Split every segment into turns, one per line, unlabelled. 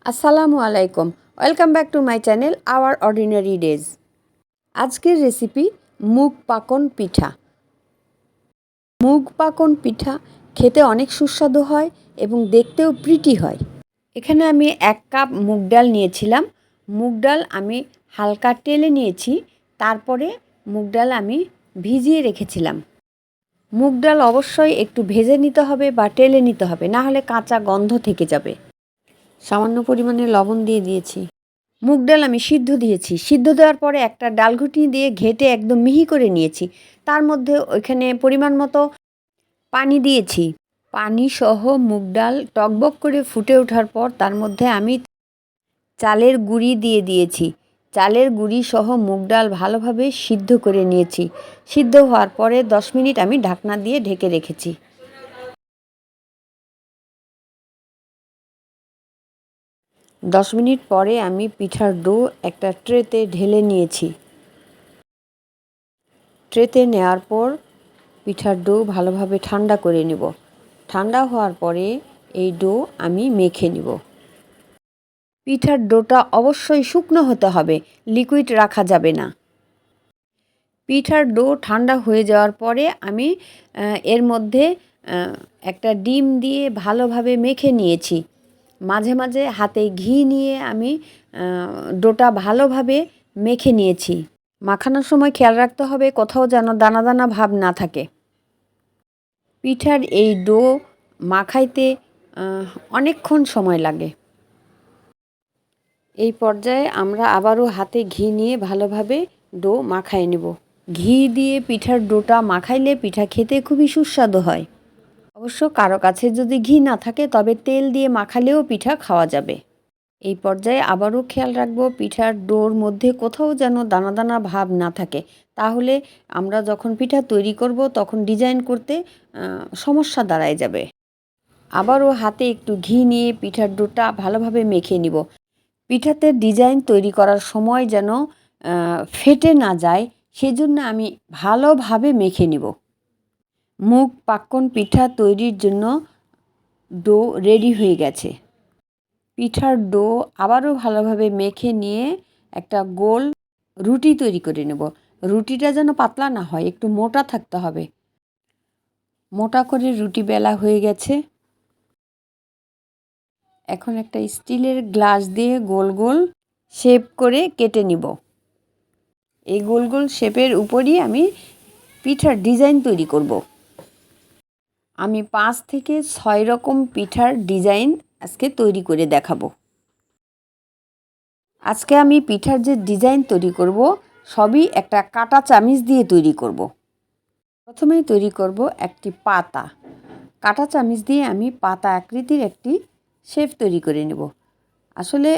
আসসালামু আলাইকুম, welcome back to my channel hour ordinary days. আজকের রেসিপি মুগ পাকন পিঠা। মুগ পাকন পিঠা খেতে অনেক সুস্বাদু হয় এবং দেখতেও প্রিটি হয়। এখানে আমি 1 কাপ মুগ ডাল নিয়েছিলাম। মুগ ডাল আমি হালকা টেলে নিয়েছি, তারপরে মুগ ডাল আমি ভিজিয়ে রেখেছিলাম। মুগ ডাল অবশ্যই একটু ভেজে নিতে হবে বা টেলে নিতে হবে, না হলে কাঁচা গন্ধ থেকে যাবে। সামান্য পরিমাণে লবণ দিয়ে দিয়েছি। মুগ ডাল আমি সিদ্ধ দিয়েছি। সিদ্ধ দেওয়ার পরে একটা ডালঘুটনি দিয়ে ঘেঁটে একদম মিহি করে নিয়েছি। তার মধ্যে ওইখানে পরিমাণ মতো পানি দিয়েছি। পানি সহ মুগ ডাল টকবক করে ফুটে ওঠার পর তার মধ্যে আমি চালের গুঁড়ি দিয়ে দিয়েছি। চালের গুঁড়ি সহ মুগ ডাল ভালোভাবে সিদ্ধ করে নিয়েছি। সিদ্ধ হওয়ার পরে 10 মিনিট আমি ঢাকনা দিয়ে ঢেকে রেখেছি। 10 মিনিট পরে আমি পিঠার ডো একটা ট্রেতে ঢেলে নিয়েছি। ট্রেতে নেওয়ার পর পিঠার ডো ভালোভাবে ঠান্ডা করে নেব। ঠান্ডা হওয়ার পরে এই ডো আমি মেখে নেব। পিঠার ডোটা অবশ্যই শুকনো হতে হবে, লিকুইড রাখা যাবে না। পিঠার ডো ঠান্ডা হয়ে যাওয়ার পরে আমি এর মধ্যে একটা ডিম দিয়ে ভালোভাবে মেখে নিয়েছি। মাঝে মাঝে হাতে ঘি নিয়ে আমি ডোটা ভালোভাবে মেখে নিয়েছি। মাখানোর সময় খেয়াল রাখতে হবে কোথাও যেন দানা দানা ভাব না থাকে। পিঠার এই ডো মাখাইতে অনেকক্ষণ সময় লাগে। এই পর্যায়ে আমরা আবারও হাতে ঘি নিয়ে ভালোভাবে ডো মাখায় নেব। ঘি দিয়ে পিঠার ডোটা মাখাইলে পিঠা খেতে খুবই সুস্বাদু হয়। অবশ্য কারো কাছে যদি ঘি না থাকে তবে তেল দিয়ে মাখালেও পিঠা খাওয়া যাবে। এই পর্যায়ে আবারও খেয়াল রাখব পিঠার ডোর মধ্যে কোথাও যেন দানা দানা ভাব না থাকে, তাহলে আমরা যখন পিঠা তৈরি করব তখন ডিজাইন করতে সমস্যা দাঁড়ায় যাবে। আবারও হাতে একটু ঘি নিয়ে পিঠার ডোটা ভালোভাবে মেখে নিব। পিঠাতে ডিজাইন তৈরি করার সময় যেন ফেটে না যায়, সেজন্য আমি ভালোভাবে মেখে নিব। মুগ পাক্কন পিঠা তৈরির জন্য ডো রেডি হয়ে গেছে। পিঠার ডো আবারও ভালোভাবে মেখে নিয়ে একটা গোল রুটি তৈরি করে নেব। রুটিটা যেন পাতলা না হয়, একটু মোটা থাকতে হবে। মোটা করে রুটি বেলা হয়ে গেছে। এখন একটা স্টিলের গ্লাস দিয়ে গোল গোল শেপ করে কেটে নিব। এই গোল গোল শেপের উপরই আমি পিঠার ডিজাইন তৈরি করব। আমি 5 থেকে 6 রকম পিঠার ডিজাইন আজকে তৈরি করে দেখাবো। আজকে আমি পিঠার যে ডিজাইন তৈরি করব সবই একটা কাঁটা চামিচ দিয়ে তৈরি করব। প্রথমেই তৈরি করব একটি পাতা। কাঁটা চামিচ দিয়ে আমি পাতা আকৃতির একটি শেপ তৈরি করে নেব। আসলে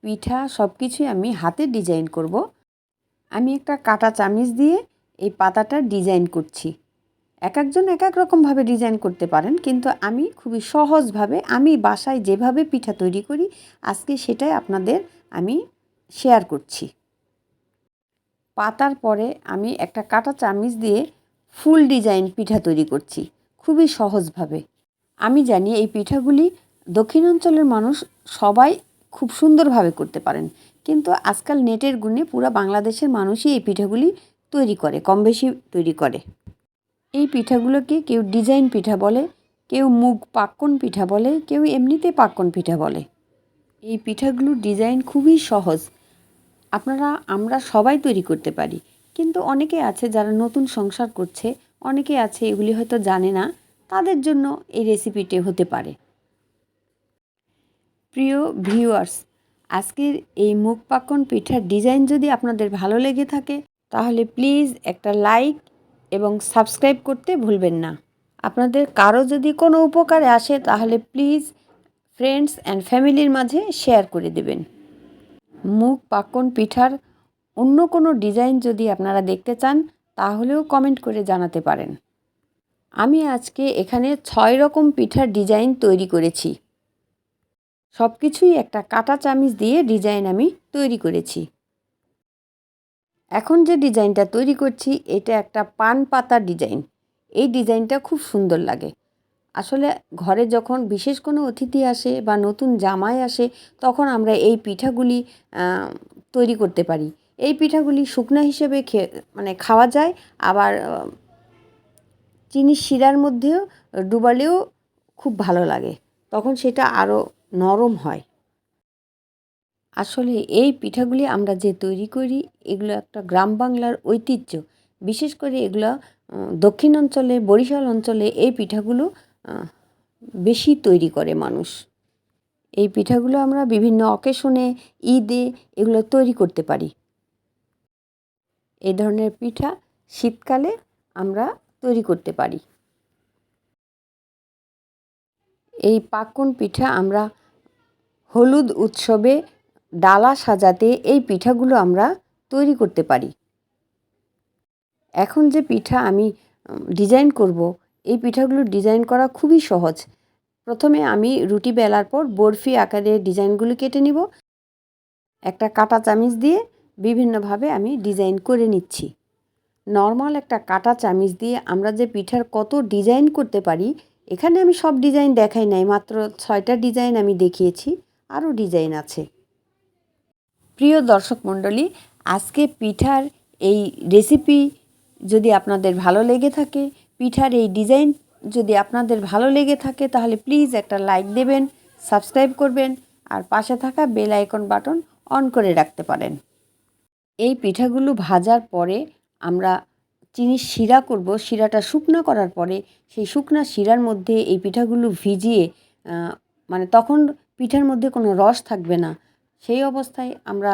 পিঠা সব কিছুই আমি হাতে ডিজাইন করব। আমি একটা কাঁটা চামিচ দিয়ে এই পাতাটা ডিজাইন করছি। এক একজন এক এক রকমভাবে ডিজাইন করতে পারেন, কিন্তু আমি খুবই সহজভাবে আমি বাসায় যেভাবে পিঠা তৈরি করি আজকে সেটাই আপনাদের আমি শেয়ার করছি। পাতার পরে আমি একটা কাঁটা চামিচ দিয়ে ফুল ডিজাইন পিঠা তৈরি করছি খুবই সহজভাবে। আমি জানি এই পিঠাগুলি দক্ষিণাঞ্চলের মানুষ সবাই খুব সুন্দরভাবে করতে পারেন, কিন্তু আজকাল নেটের গুণে পুরো বাংলাদেশের মানুষই এই পিঠাগুলি তৈরি করে, কম বেশি তৈরি করে। এই পিঠাগুলোকে কেউ ডিজাইন পিঠা বলে, কেউ মুগ পাক্কন পিঠা বলে, কেউ এমনিতে পাক্কন পিঠা বলে। এই পিঠাগুলোর ডিজাইন খুবই সহজ, আমরা সবাই তৈরি করতে পারি। কিন্তু অনেকে আছে যারা নতুন সংসার করছে, অনেকে আছে এগুলি হয়তো জানে না, তাদের জন্য এই রেসিপিটি হতে পারে। প্রিয় ভিউয়ার্স, আজকের এই মুগ পাক্কন পিঠার ডিজাইন যদি আপনাদের ভালো লেগে থাকে তাহলে প্লিজ একটা লাইক এবং সাবস্ক্রাইব করতে ভুলবেন না। আপনাদের কারো যদি কোনো উপকারে আসে তাহলে প্লিজ ফ্রেন্ডস অ্যান্ড ফ্যামিলির মাঝে শেয়ার করে দেবেন। মুগ পাক্কন পিঠার অন্য কোনো ডিজাইন যদি আপনারা দেখতে চান তাহলেও কমেন্ট করে জানাতে পারেন। আমি আজকে এখানে 6 রকম পিঠার ডিজাইন তৈরি করেছি। সব কিছুই একটা কাঁটা চামিচ দিয়ে ডিজাইন আমি তৈরি করেছি। এখন যে ডিজাইনটা তৈরি করছি এটা একটা পান পাতা ডিজাইন। এই ডিজাইনটা খুব সুন্দর লাগে। আসলে ঘরে যখন বিশেষ কোনো অতিথি আসে বা নতুন জামাই আসে তখন আমরা এই পিঠাগুলি তৈরি করতে পারি। এই পিঠাগুলি শুকনা হিসেবে মানে খাওয়া যায়, আবার চিনির শিরার মধ্যেও ডুবালেও খুব ভালো লাগে, তখন সেটা আরও নরম হয়। আসলে এই পিঠাগুলি আমরা যে তৈরি করি এগুলো একটা গ্রাম বাংলার ঐতিহ্য। বিশেষ করে এগুলো দক্ষিণ অঞ্চলে, বরিশাল অঞ্চলে এই পিঠাগুলো বেশি তৈরি করে মানুষ। এই পিঠাগুলো আমরা বিভিন্ন অকেশনে, ঈদে এগুলো তৈরি করতে পারি। এই ধরনের পিঠা শীতকালে আমরা তৈরি করতে পারি। এই পাক্কন পিঠা আমরা হলুদ উৎসবে ডালা সাজাতে এই পিঠাগুলো আমরা তৈরি করতে পারি। এখন যে পিঠা আমি ডিজাইন করব, এই পিঠাগুলো ডিজাইন করা খুবই সহজ। প্রথমে আমি রুটি বেলার পর বরফি আকারে ডিজাইনগুলো কেটে নিব। একটা কাঁটা চামিচ দিয়ে বিভিন্নভাবে আমি ডিজাইন করে নিচ্ছি। নর্মাল একটা কাঁটা চামিচ দিয়ে আমরা যে পিঠার কত ডিজাইন করতে পারি, এখানে আমি সব ডিজাইন দেখাই নাই, মাত্র 6টা ডিজাইন আমি দেখিয়েছি, আরও ডিজাইন আছে। প্রিয় দর্শক মণ্ডলী, আজকে পিঠার এই রেসিপি যদি আপনাদের ভালো লেগে থাকে, পিঠার এই ডিজাইন যদি আপনাদের ভালো লেগে থাকে, তাহলে প্লিজ একটা লাইক দেবেন, সাবস্ক্রাইব করবেন, আর পাশে থাকা বেল আইকন বাটন অন করে রাখতে পারেন। এই পিঠাগুলো ভাজার পরে আমরা চিনির শিরা করব। শিরাটা শুকনো করার পরে সেই শুকনা শিরার মধ্যে এই পিঠাগুলো ভিজিয়ে, মানে তখন পিঠার মধ্যে কোনো রস থাকবে না, সেই অবস্থায় আমরা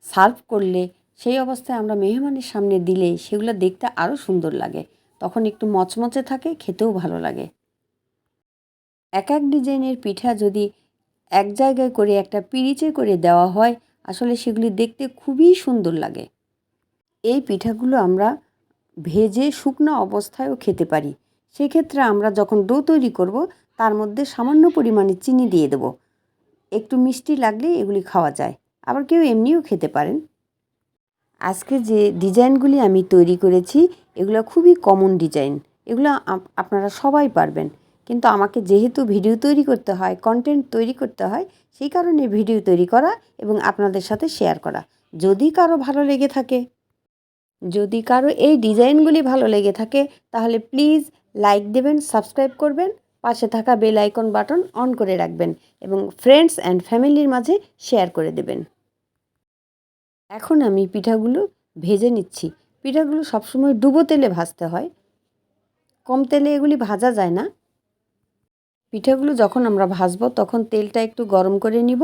সার্ভ করলে, সেই অবস্থায় আমরা মেহমানের সামনে দিলে সেগুলো দেখতে আরও সুন্দর লাগে, তখন একটু মচমচে থাকে, খেতেও ভালো লাগে। এক এক ডিজাইনের পিঠা যদি এক জায়গায় করে একটা পিরিচে করে দেওয়া হয়, আসলে সেগুলি দেখতে খুবই সুন্দর লাগে। এই পিঠাগুলো আমরা ভেজে শুকনো অবস্থায়ও খেতে পারি। সেক্ষেত্রে আমরা যখন ডো তৈরি করব তার মধ্যে সামান্য পরিমাণে চিনি দিয়ে দেব। একটু মিষ্টি লাগলে এগুলি খাওয়া যায়, আবার কেউ এমনিও খেতে পারেন। আজকে যে ডিজাইনগুলি আমি তৈরি করেছি এগুলো খুবই কমন ডিজাইন, এগুলো আপনারা সবাই পারবেন, কিন্তু আমাকে যেহেতু ভিডিও তৈরি করতে হয়, কন্টেন্ট তৈরি করতে হয়, সেই কারণে ভিডিও তৈরি করা এবং আপনাদের সাথে শেয়ার করা। যদি কারো ভালো লেগে থাকে, যদি কারো এই ডিজাইনগুলি ভালো লেগে থাকে, তাহলে প্লিজ লাইক দেবেন, সাবস্ক্রাইব করবেন, পাশে থাকা বেল আইকন বাটন অন করে রাখবেন এবং ফ্রেন্ডস অ্যান্ড ফ্যামিলির মাঝে শেয়ার করে দেবেন। এখন আমি পিঠাগুলো ভেজে নিচ্ছি। পিঠাগুলো সবসময় ডুবো তেলে ভাজতে হয়, কম তেলে এগুলি ভাজা যায় না। পিঠাগুলো যখন আমরা ভাজবো তখন তেলটা একটু গরম করে নিব,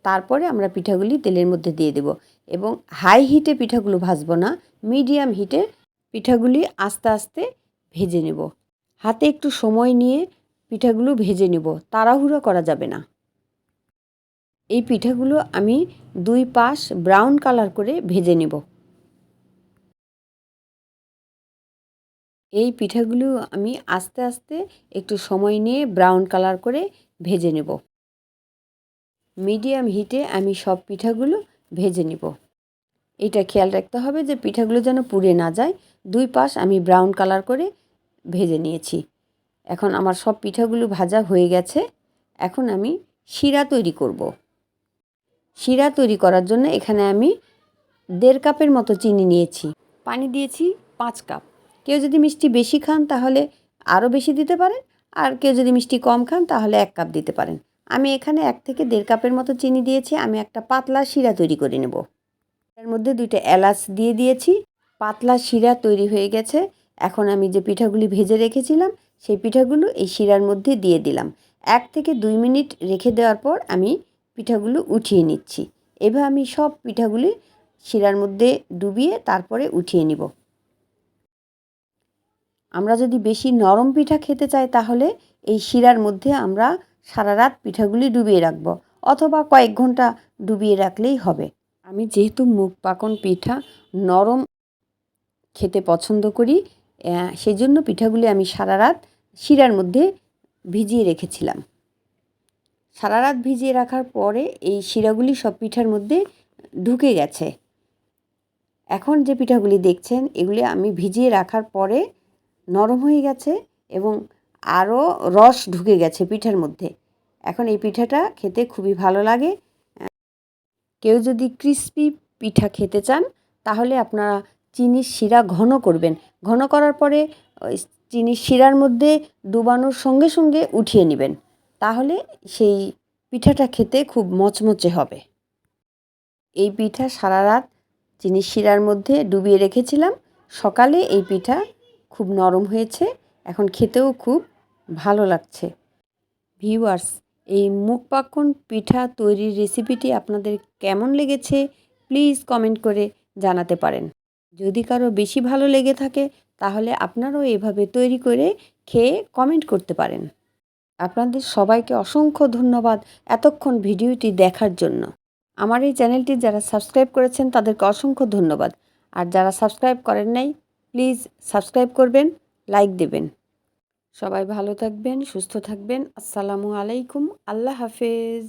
তারপরে আমরা পিঠাগুলি তেলের মধ্যে দিয়ে দেব এবং হাই হিটে পিঠাগুলো ভাজবো না, মিডিয়াম হিটে পিঠাগুলি আস্তে আস্তে ভেজে নেব। হাতে একটু সময় নিয়ে পিঠাগুলো ভেজে নেব, তাড়াহুড়ো করা যাবে না। এই পিঠাগুলো আমি 2 পাশ ব্রাউন কালার করে ভেজে নেব। এই পিঠাগুলো আমি আস্তে আস্তে একটু সময় নিয়ে ব্রাউন কালার করে ভেজে নেব। মিডিয়াম হিটে আমি সব পিঠাগুলো ভেজে নেব। এটা খেয়াল রাখতে হবে যে পিঠাগুলো যেন পুড়ে না যায়। 2 পাশ আমি ব্রাউন কালার করে ভেজে নিয়েছি। এখন আমার সব পিঠাগুলো ভাজা হয়ে গেছে। এখন আমি শিরা তৈরি করব। শিরা তৈরি করার জন্য এখানে আমি 1.5 কাপের মতো চিনি নিয়েছি, পানি দিয়েছি 5 কাপ। কেউ যদি মিষ্টি বেশি খান তাহলে আরও বেশি দিতে পারেন, আর কেউ যদি মিষ্টি কম খান তাহলে 1 কাপ দিতে পারেন। আমি এখানে 1 থেকে 1.5 কাপের মতো চিনি দিয়েছি। আমি একটা পাতলা শিরা তৈরি করে নেব। এর মধ্যে 2টা এলাচ দিয়ে দিয়েছি। পাতলা শিরা তৈরি হয়ে গেছে। এখন আমি যে পিঠাগুলি ভেজে রেখেছিলাম সেই পিঠাগুলো এই শিরার মধ্যে দিয়ে দিলাম। 1 থেকে 2 মিনিট রেখে দেওয়ার পর আমি পিঠাগুলো উঠিয়ে নিচ্ছি। এভাবে আমি সব পিঠাগুলি শিরার মধ্যে ডুবিয়ে তারপরে উঠিয়ে নিব। আমরা যদি বেশি নরম পিঠা খেতে চাই তাহলে এই শিরার মধ্যে আমরা সারা রাত পিঠাগুলি ডুবিয়ে রাখব, অথবা কয়েক ঘন্টা ডুবিয়ে রাখলেই হবে। আমি যেহেতু মুগ পাকন পিঠা নরম খেতে পছন্দ করি, সেই জন্য পিঠাগুলি আমি সারা রাত শিরার মধ্যে ভিজিয়ে রেখেছিলাম। সারা রাত ভিজিয়ে রাখার পরে এই শিরাগুলি সব পিঠার মধ্যে ঢুকে গেছে। এখন যে পিঠাগুলি দেখছেন এগুলি আমি ভিজিয়ে রাখার পরে নরম হয়ে গেছে এবং আরও রস ঢুকে গেছে পিঠার মধ্যে। এখন এই পিঠাটা খেতে খুবই ভালো লাগে। কেউ যদি ক্রিস্পি পিঠা খেতে চান তাহলে আপনারা চিনির শিরা ঘন করবেন। ঘন করার পরে ওই চিনির শিরার মধ্যে ডুবানোর সঙ্গে সঙ্গে উঠিয়ে নেবেন, তাহলে সেই পিঠাটা খেতে খুব মচমচে হবে। এই পিঠা সারা রাত চিনির শিরার মধ্যে ডুবিয়ে রেখেছিলাম। সকালে এই পিঠা খুব নরম হয়েছে, এখন খেতেও খুব ভালো লাগছে। ভিউয়ার্স, এই মুগ পাক্কন পিঠা তৈরির রেসিপিটি আপনাদের কেমন লেগেছে প্লিজ কমেন্ট করে জানাতে পারেন। যদি কারো বেশি ভালো লেগে থাকে তাহলে আপনারাও এভাবে তৈরি করে খেয়ে কমেন্ট করতে পারেন। আপনাদের সবাইকে অসংখ্য ধন্যবাদ এতক্ষণ ভিডিওটি দেখার জন্য। আমার এই চ্যানেলটি যারা সাবস্ক্রাইব করেছেন তাদেরকে অসংখ্য ধন্যবাদ। আর যারা সাবস্ক্রাইব করেন নাই প্লিজ সাবস্ক্রাইব করবেন, লাইক দেবেন। সবাই ভালো থাকবেন, সুস্থ থাকবেন। আসসালামু আলাইকুম। আল্লাহ হাফেজ।